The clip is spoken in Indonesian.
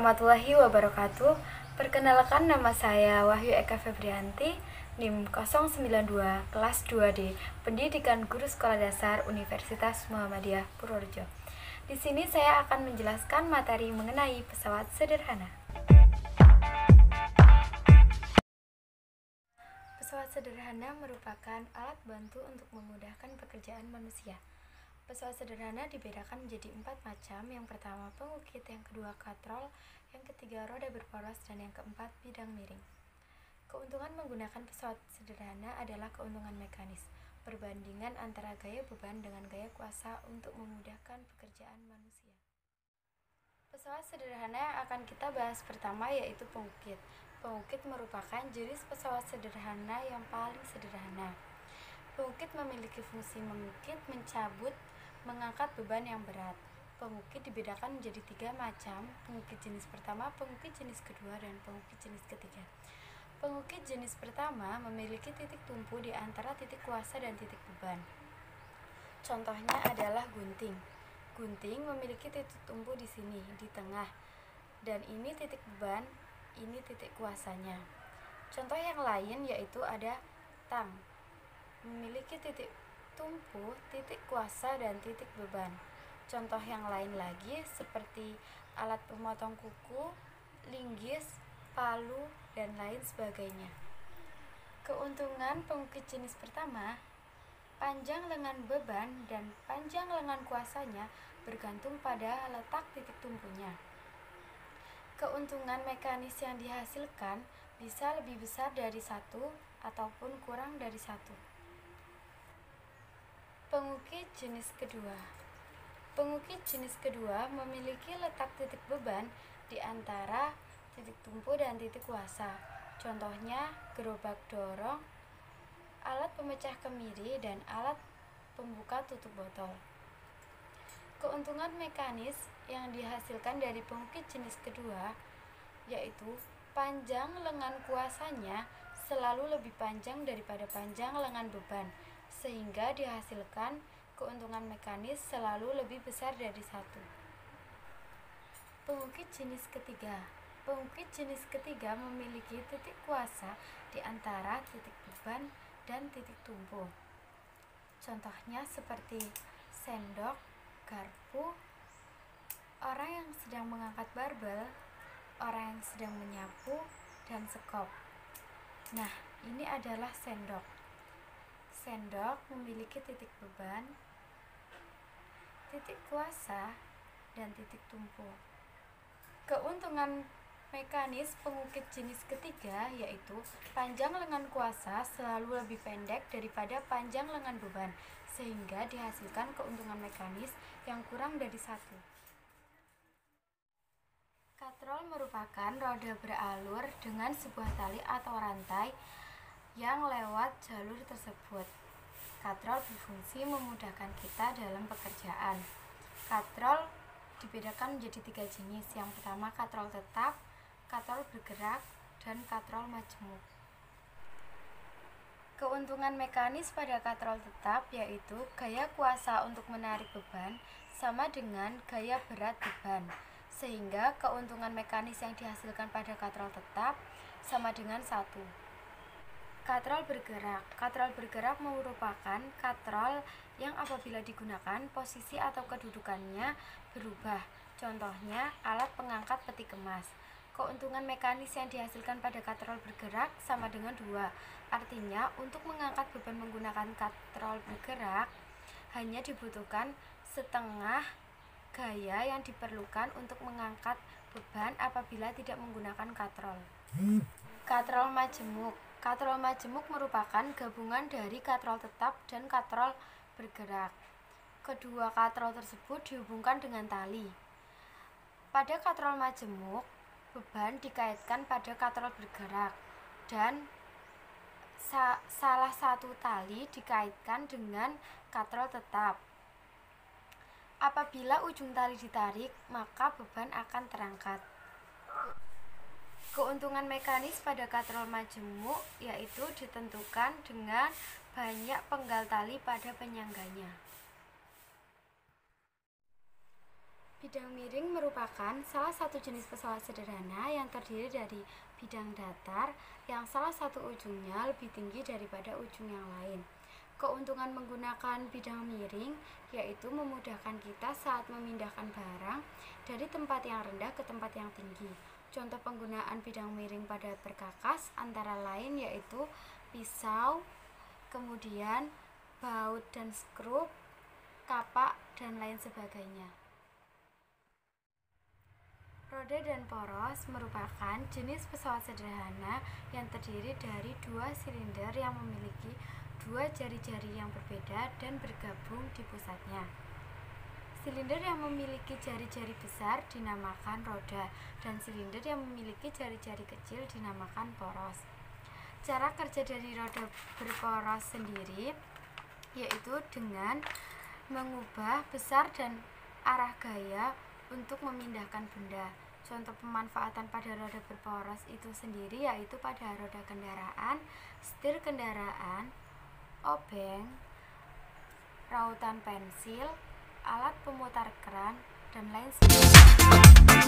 warahmatullahi wabarakatuh. Perkenalkan, nama saya Wahyu Eka Febrianti, NIM 092, kelas 2D, Pendidikan Guru Sekolah Dasar Universitas Muhammadiyah Purworejo. Di sini saya akan menjelaskan materi mengenai pesawat sederhana. Pesawat sederhana merupakan alat bantu untuk memudahkan pekerjaan manusia. Pesawat sederhana dibedakan menjadi 4 macam. Yang pertama pengukit, yang kedua katrol, yang ketiga roda berporos, dan yang keempat bidang miring. Keuntungan menggunakan pesawat sederhana adalah keuntungan mekanis, perbandingan antara gaya beban dengan gaya kuasa untuk memudahkan pekerjaan manusia. Pesawat sederhana yang akan kita bahas pertama yaitu pengukit. Pengukit merupakan jenis pesawat sederhana yang paling sederhana. Pengukit memiliki fungsi mengukit, mencabut, mengangkat beban yang berat. Pengukit dibedakan menjadi 3 macam: pengukit jenis pertama, pengukit jenis kedua, dan pengukit jenis ketiga. Pengukit jenis pertama memiliki titik tumpu di antara titik kuasa dan titik beban. Contohnya adalah gunting. Gunting memiliki titik tumpu di sini, di tengah, dan ini titik beban, ini titik kuasanya. Contoh yang lain yaitu ada tang, memiliki titik tumpu, titik kuasa, dan titik beban. Contoh yang lain lagi seperti alat pemotong kuku, linggis, palu, dan lain sebagainya. Keuntungan pengukit jenis pertama: panjang lengan beban dan panjang lengan kuasanya bergantung pada letak titik tumpunya. Keuntungan mekanis yang dihasilkan bisa lebih besar dari 1 ataupun kurang dari 1. Pengukit jenis kedua. Pengukit jenis kedua memiliki letak titik beban di antara titik tumpu dan titik kuasa. Contohnya gerobak dorong, alat pemecah kemiri, dan alat pembuka tutup botol. Keuntungan mekanis yang dihasilkan dari pengukit jenis kedua yaitu panjang lengan kuasanya selalu lebih panjang daripada panjang lengan beban, sehingga dihasilkan keuntungan mekanis selalu lebih besar dari 1. Pengukit jenis ketiga. Pengukit jenis ketiga memiliki titik kuasa di antara titik beban dan titik tumpu. Contohnya seperti sendok, garpu, orang yang sedang mengangkat barbel, orang yang sedang menyapu, dan sekop. Nah, ini adalah sendok. Sendok memiliki titik beban, titik kuasa, dan titik tumpu. Keuntungan mekanis pengukit jenis ketiga yaitu panjang lengan kuasa selalu lebih pendek daripada panjang lengan beban, sehingga dihasilkan keuntungan mekanis yang kurang dari 1. Katrol merupakan roda beralur dengan sebuah tali atau rantai yang lewat jalur tersebut. Katrol berfungsi memudahkan kita dalam pekerjaan. Katrol dibedakan menjadi 3 jenis. Yang pertama katrol tetap, katrol bergerak, dan katrol majemuk. Keuntungan mekanis pada katrol tetap yaitu gaya kuasa untuk menarik beban sama dengan gaya berat beban, sehingga keuntungan mekanis yang dihasilkan pada katrol tetap sama dengan 1. Katrol bergerak. Katrol bergerak merupakan katrol yang apabila digunakan posisi atau kedudukannya berubah. Contohnya alat pengangkat peti kemas. Keuntungan mekanis yang dihasilkan pada katrol bergerak sama dengan 2. Artinya untuk mengangkat beban menggunakan katrol bergerak hanya dibutuhkan setengah gaya yang diperlukan untuk mengangkat beban apabila tidak menggunakan katrol. Katrol majemuk. Katrol majemuk merupakan gabungan dari katrol tetap dan katrol bergerak. Kedua katrol tersebut dihubungkan dengan tali. Pada katrol majemuk, beban dikaitkan pada katrol bergerak dan salah satu tali dikaitkan dengan katrol tetap. Apabila ujung tali ditarik, maka beban akan terangkat. Keuntungan mekanis pada katrol majemuk yaitu ditentukan dengan banyak penggal tali pada penyangganya. Bidang miring merupakan salah satu jenis pesawat sederhana yang terdiri dari bidang datar yang salah satu ujungnya lebih tinggi daripada ujung yang lain. Keuntungan menggunakan bidang miring yaitu memudahkan kita saat memindahkan barang dari tempat yang rendah ke tempat yang tinggi. Contoh penggunaan bidang miring pada perkakas antara lain yaitu pisau, kemudian baut dan skrup, kapak, dan lain sebagainya. Roda dan poros merupakan jenis pesawat sederhana yang terdiri dari dua silinder yang memiliki dua jari-jari yang berbeda dan bergabung di pusatnya. Silinder yang memiliki jari-jari besar dinamakan roda, dan silinder yang memiliki jari-jari kecil dinamakan poros. Cara kerja dari roda berporos sendiri yaitu dengan mengubah besar dan arah gaya untuk memindahkan benda. Contoh pemanfaatan pada roda berporos itu sendiri yaitu pada roda kendaraan, setir kendaraan, obeng, rautan pensil, alat pemutar keran, dan lain sebagainya.